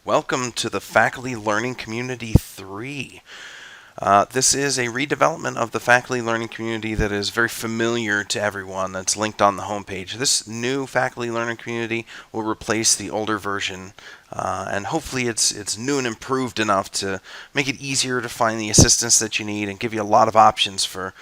Welcome to the Faculty Learning Community 3. This is a redevelopment of the faculty learning community that is very familiar to everyone that's linked on the homepage. This new faculty learning community will replace the older version, and hopefully it's new and improved enough to make it easier to find the assistance that you need and give you a lot of options for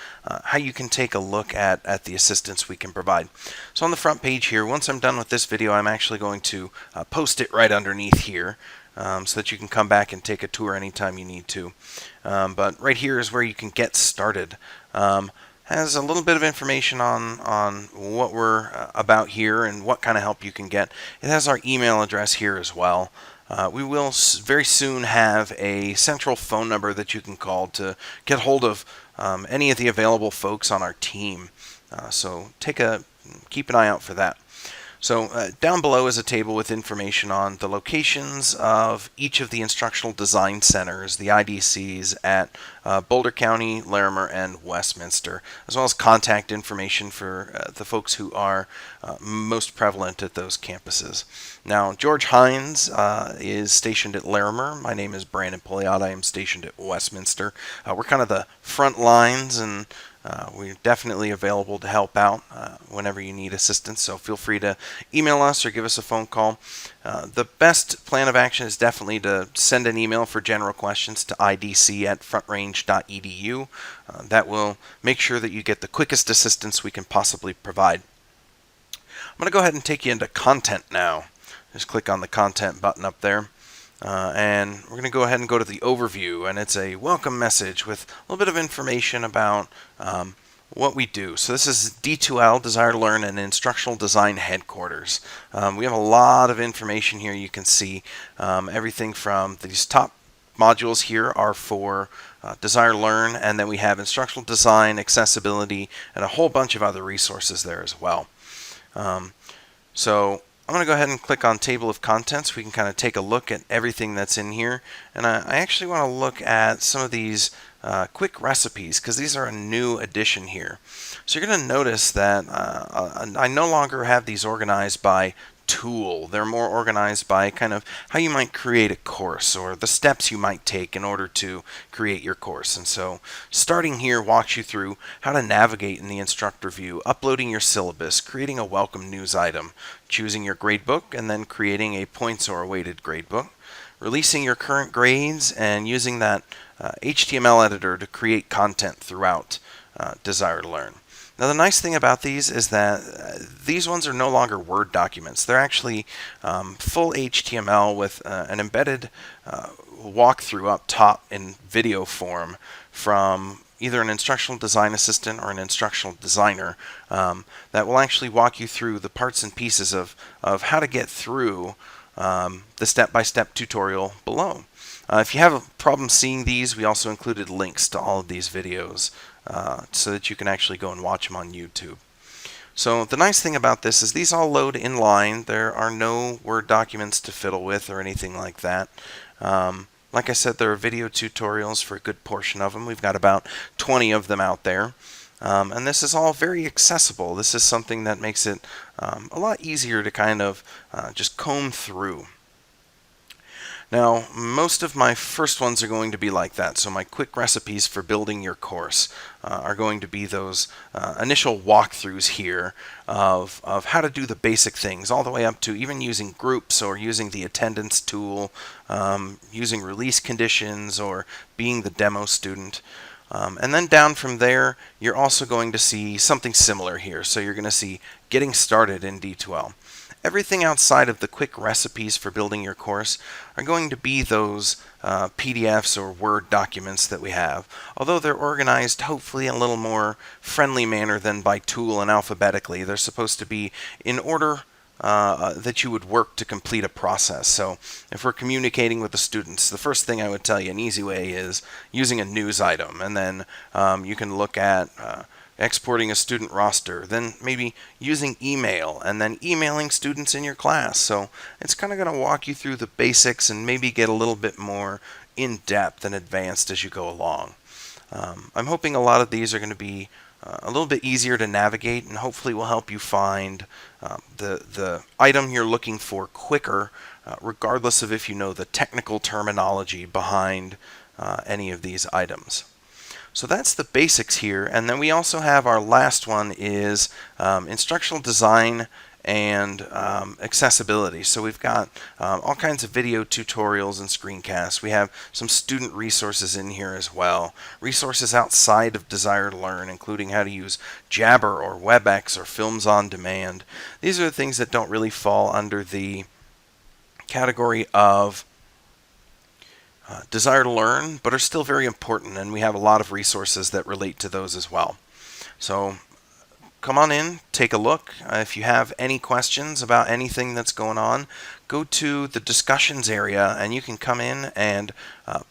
how you can take a look at the assistance we can provide. So on the front page here, once I'm done with this video, I'm actually going to post it right underneath here. So that you can come back and take a tour anytime you need to. But right here is where you can get started. Has a little bit of information on what we're about here and what kind of help you can get. It has our email address here as well. We will very soon have a central phone number that you can call to get hold of any of the available folks on our team. So keep an eye out for that. So down below is a table with information on the locations of each of the instructional design centers, the IDCs at Boulder County, Larimer, and Westminster, as well as contact information for the folks who are most prevalent at those campuses. Now, George Hines is stationed at Larimer. My name is Brandon Poliot. I am stationed at Westminster. We're kind of the front lines, and we're definitely available to help out whenever you need assistance, so feel free to email us or give us a phone call. The best plan of action is definitely to send an email for general questions to idc@frontrange.edu. That will make sure that you get the quickest assistance we can possibly provide. I'm going to go ahead and take you into content now. Just click on the content button up there. And we're going to go ahead and go to the overview, and it's a welcome message with a little bit of information about what we do. So this is D2L, Desire to Learn, and Instructional Design Headquarters. We have a lot of information here. You can see everything from these top modules here are for Desire to Learn, and then we have instructional design, accessibility, and a whole bunch of other resources there as well. So I'm going to go ahead and click on Table of Contents. We can kind of take a look at everything that's in here. And I actually want to look at some of these quick recipes because these are a new addition here. So you're going to notice that I no longer have these organized by tool. They're more organized by kind of how you might create a course or the steps you might take in order to create your course. And so starting here walks you through how to navigate in the instructor view, uploading your syllabus, creating a welcome news item, choosing your gradebook, and then creating a points or a weighted gradebook, releasing your current grades, and using that HTML editor to create content throughout Desire to Learn. Now the nice thing about these is that these ones are no longer Word documents. They're actually full HTML with an embedded walkthrough up top in video form from either an instructional design assistant or an instructional designer that will actually walk you through the parts and pieces of how to get through the step-by-step tutorial below. If you have a problem seeing these, we also included links to all of these videos so that you can actually go and watch them on YouTube. So the nice thing about this is these all load in line. There are no Word documents to fiddle with or anything like that. Like I said, there are video tutorials for a good portion of them. We've got about 20 of them out there. And this is all very accessible. This is something that makes it a lot easier to kind of just comb through. Now, most of my first ones are going to be like that. So my quick recipes for building your course are going to be those initial walkthroughs here of how to do the basic things, all the way up to even using groups or using the attendance tool, using release conditions, or being the demo student. And then down from there, you're also going to see something similar here. So you're going to see getting started in D2L. Everything outside of the quick recipes for building your course are going to be those PDFs or Word documents that we have, although they're organized hopefully in a little more friendly manner than by tool and alphabetically. They're supposed to be in order that you would work to complete a process. So if we're communicating with the students, the first thing I would tell you, an easy way, is using a news item, and then you can look at exporting a student roster, then maybe using email, and then emailing students in your class. So it's kind of going to walk you through the basics and maybe get a little bit more in-depth and advanced as you go along. I'm hoping a lot of these are going to be a little bit easier to navigate, and hopefully will help you find the item you're looking for quicker regardless of if you know the technical terminology behind any of these items. So that's the basics here, and then we also have our last one is instructional design and accessibility. So we've got all kinds of video tutorials and screencasts. We have some student resources in here as well. Resources outside of Desire to Learn, including how to use Jabber or WebEx or Films on Demand. These are the things that don't really fall under the category of Desire to Learn, but are still very important, and we have a lot of resources that relate to those as well. So come on in, take a look. If you have any questions about anything that's going on, go to the discussions area and you can come in and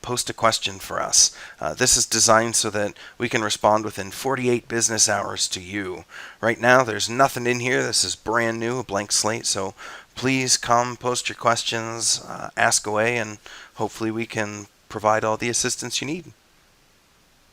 post a question for us. This is designed so that we can respond within 48 business hours to you. Right now there's nothing in here. This is brand new, a blank slate, so please come post your questions, ask away, and hopefully we can provide all the assistance you need.